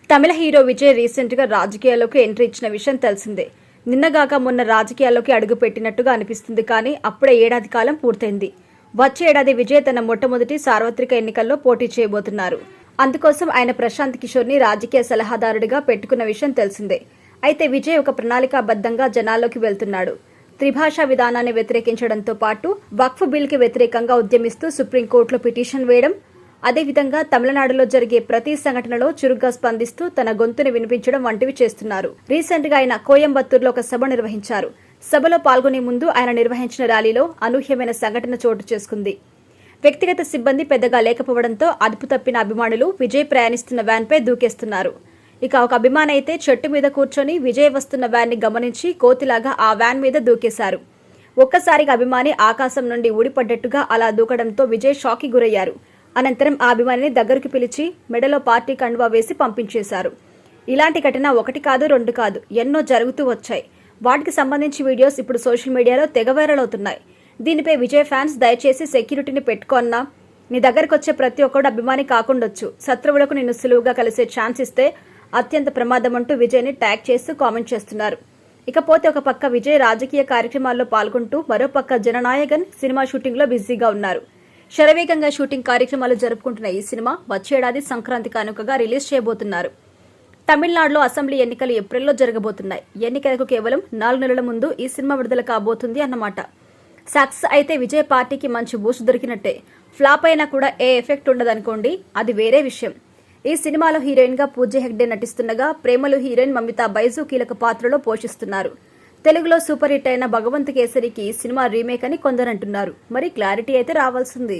తమిళ hero Vijay recent గా రాజకీయాల్లోకి entry ఇచ్చిన విషయం తెలిసిందే. నిన్నగాక మొన్న రాజకీయాల్లోకి అడుగుపెట్టినట్టుగా అనిపిస్తుంది. కానీ అప్పుడే ఏడాది కాలం పూర్తయింది. వచ్చే ఏడాది విజయ్ తన మొట్టమొదటి సార్వత్రిక ఎన్నికల్లో పోటీ చేయబోతున్నారు. అందుకోసం ఆయన ప్రశాంత్ కిషోర్ ని రాజకీయ సలహాదారుడిగా పెట్టుకున్న విషయం తెలిసిందే. అయితే విజయ్ ఒక ప్రణాళికాబద్ధంగా జనాల్లోకి వెళ్తున్నాడు. త్రిభాషా విధానాన్ని వ్యతిరేకించడంతో పాటు వక్ఫ్ బిల్ కి వ్యతిరేకంగా ఉద్యమిస్తూ సుప్రీంకోర్టులో పిటిషన్ వేయడం, అదేవిధంగా తమిళనాడులో జరిగే ప్రతి సంఘటనలో చురుగ్గా స్పందిస్తూ తన గొంతుని వినిపించడం వంటివి చేస్తున్నారు. రీసెంట్ గా ఆయన కోయంబత్తూరులో ఒక సభ నిర్వహించారు. సభలో పాల్గొనే ముందు ఆయన నిర్వహించిన ర్యాలీలో అనూహ్యమైన సంఘటన చోటు చేసుకుంది. వ్యక్తిగత సిబ్బంది పెద్దగా లేకపోవడంతో అదుపు తప్పిన అభిమానులు విజయ్ ప్రయాణిస్తున్న వ్యాన్ పై దూకేస్తున్నారు. ఇక ఒక అభిమాని అయితే చెట్టు మీద కూర్చొని విజయ్ వస్తున్న వ్యాన్ ని గమనించి కోతిలాగా ఆ వ్యాన్ మీద దూకేశారు. ఒక్కసారిగా అభిమాని ఆకాశం నుండి ఊడిపడ్డట్టుగా అలా దూకడంతో విజయ్ షాక్ కి గురయ్యారు. అనంతరం ఆ అభిమానిని దగ్గరకు పిలిచి మెడలో పార్టీ కండువా వేసి పంపించేశారు. ఇలాంటి ఘటన ఒకటి కాదు, రెండు కాదు, ఎన్నో జరుగుతూ వచ్చాయి. వాటికి సంబంధించి వీడియోస్ ఇప్పుడు సోషల్ మీడియాలో తెగ వైరల్ అవుతున్నాయి. దీనిపై విజయ్ ఫ్యాన్స్ దయచేసి సెక్యూరిటీని పెట్టుకున్నా, నీ దగ్గరకు వచ్చే ప్రతి ఒక్కడు అభిమాని కాకుండొచ్చు, శత్రువులకు నిన్ను సులువుగా కలిసే ఛాన్స్ ఇస్తే అత్యంత ప్రమాదం అంటూ విజయ్ని ట్యాగ్ చేస్తూ కామెంట్ చేస్తున్నారు. ఇకపోతే ఒక పక్క విజయ్ రాజకీయ కార్యక్రమాల్లో పాల్గొంటూ మరోపక్క జననాయకన్ సినిమా షూటింగ్ లో బిజీగా ఉన్నారు. శరవేగంగా షూటింగ్ కార్యక్రమాలు జరుపుకుంటున్న ఈ సినిమా వచ్చేడాది సంక్రాంతి కానుకగా రిలీజ్ చేయబోతున్నారు. తమిళనాడులో అసెంబ్లీ ఎన్నికలు ఏప్రిల్లో జరగబోతున్నాయి. ఎన్నికలకు కేవలం 4 నెలల ముందు ఈ సినిమా విడుదల కాబోతుంది అన్నమాట. సక్సెస్ అయితే విజయ్ పార్టీకి మంచి బూస్ట్ దొరికినట్టే. ఫ్లాప్ అయినా కూడా ఏ ఎఫెక్ట్ ఉండదనుకోండి, అది వేరే విషయం. ఈ సినిమాలో హీరోయిన్ గా పూజ హెగ్డే నటిస్తుండగా ప్రేమలు హీరోయిన్ మమితా బైజు కీలక పాత్రలో పోషిస్తున్నారు. తెలుగులో సూపర్ హిట్ అయిన భగవంత్ కేసరికి సినిమా రీమేక్ అని కొందరంటున్నారు. మరి క్లారిటీ అయితే రావాల్సింది.